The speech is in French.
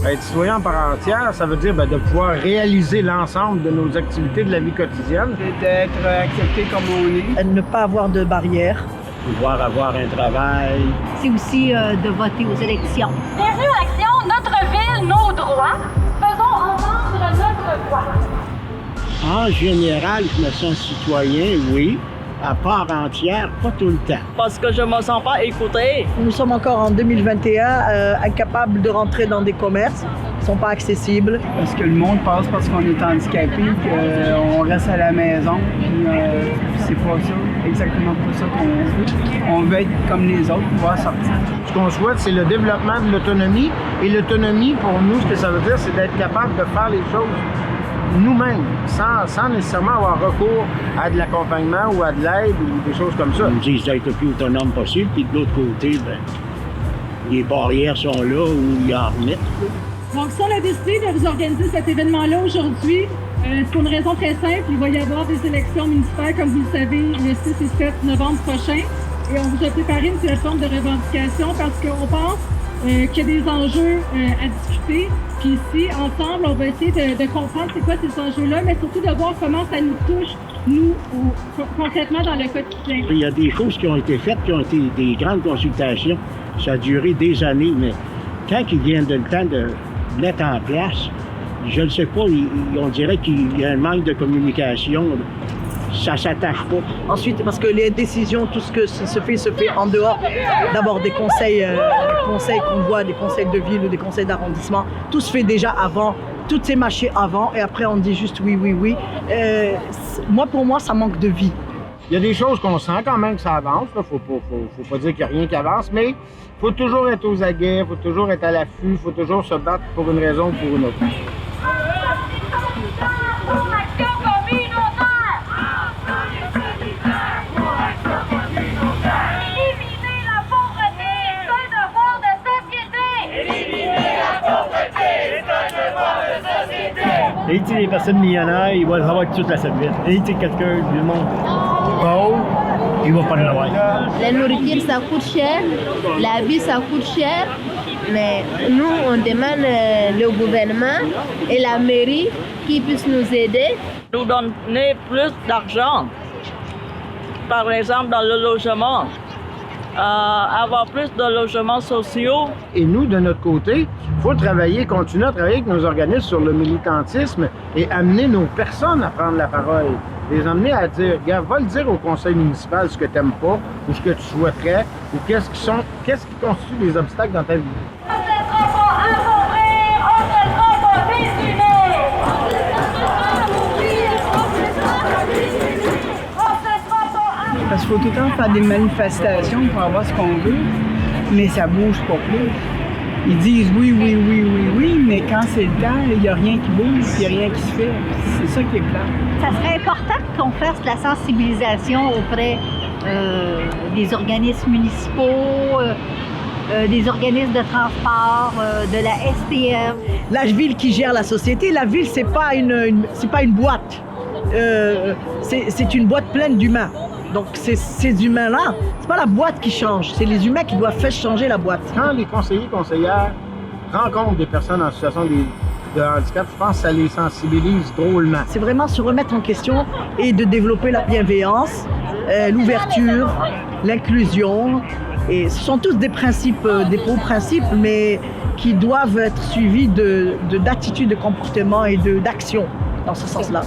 Être citoyen par entière, ça veut dire de pouvoir réaliser l'ensemble de nos activités de la vie quotidienne. D'être accepté comme on est. Ne pas avoir de barrières. Pouvoir avoir un travail. C'est aussi de voter aux élections. Bienvenue à l'action Notre Ville, nos droits. Faisons entendre notre voix. En général, je me sens citoyen, oui. À part entière, pas tout le temps. Parce que je me sens pas écoutée. Nous sommes encore en 2021, incapables de rentrer dans des commerces qui ne sont pas accessibles. Parce que le monde passe parce qu'on est handicapé, qu'on reste à la maison. Puis c'est pas ça, exactement pas ça qu'on veut. On veut être comme les autres, pouvoir sortir. Ce qu'on souhaite, c'est le développement de l'autonomie. Et l'autonomie, pour nous, ce que ça veut dire, c'est d'être capable de faire les choses nous-mêmes, sans nécessairement avoir recours à de l'accompagnement ou à de l'aide ou des choses comme ça. Ils nous disent d'être le plus autonome possible, puis de l'autre côté, les barrières sont là où ils en remettent. Donc, si on a décidé de vous organiser cet événement-là aujourd'hui, c'est pour une raison très simple. Il va y avoir des élections municipales, comme vous le savez, le 6 et 7 novembre prochain. Et on vous a préparé une plateforme de revendication parce qu'on pense qu'il y a des enjeux à discuter. Puis ici, ensemble, on va essayer de comprendre c'est quoi ces enjeux-là, mais surtout de voir comment ça nous touche, nous, concrètement dans le quotidien. Il y a des choses qui ont été faites, qui ont été des grandes consultations. Ça a duré des années, mais quand il vient le temps de mettre en place, je ne sais pas, on dirait qu'il y a un manque de communication. Ça s'attache pas. Ensuite, parce que les décisions, tout ce que se fait en dehors d'abord des conseils qu'on voit, des conseils de ville ou des conseils d'arrondissement. Tout se fait déjà avant, tout est mâché avant et après on dit juste oui, oui, oui. Pour moi, ça manque de vie. Il y a des choses qu'on sent quand même que ça avance. Il ne faut pas dire qu'il n'y a rien qui avance, mais il faut toujours être aux aguets, il faut toujours être à l'affût, il faut toujours se battre pour une raison ou pour une autre. Aider les personnes millionnaires, ils vont avoir toute la serviette. Aider quelqu'un du monde pauvre, il ne va pas l'avoir. La nourriture, ça coûte cher. La vie, ça coûte cher. Mais nous, on demande le gouvernement et la mairie qui puissent nous aider. Nous donner plus d'argent. Par exemple, dans le logement. Avoir plus de logements sociaux. Et nous, de notre côté, il faut continuer à travailler avec nos organismes sur le militantisme et amener nos personnes à prendre la parole. Les amener à dire, regarde, va le dire au conseil municipal ce que tu n'aimes pas ou ce que tu souhaiterais ou qu'est-ce qui constitue des obstacles dans ta vie. On ne laissera pas appauvrir, on ne laissera pas désumer. Parce qu'il faut tout le temps faire des manifestations pour avoir ce qu'on veut, mais ça bouge pas plus. Ils disent oui, oui, oui, oui, oui, mais quand c'est le temps, il n'y a rien qui bouge, il n'y a rien qui se fait. C'est ça qui est plat. Ça serait important qu'on fasse de la sensibilisation auprès des organismes municipaux, des organismes de transport, de la STM. La ville qui gère la société, la ville, c'est pas une boîte. C'est une boîte pleine d'humains. Donc ces humains-là, c'est pas la boîte qui change, c'est les humains qui doivent faire changer la boîte. Quand les conseillers, conseillères rencontrent des personnes en situation de handicap, je pense que ça les sensibilise drôlement. C'est vraiment se remettre en question et de développer la bienveillance, l'ouverture, l'inclusion. Et ce sont tous des principes, des beaux principes, mais qui doivent être suivis d'attitudes, de comportement et d'action dans ce sens-là.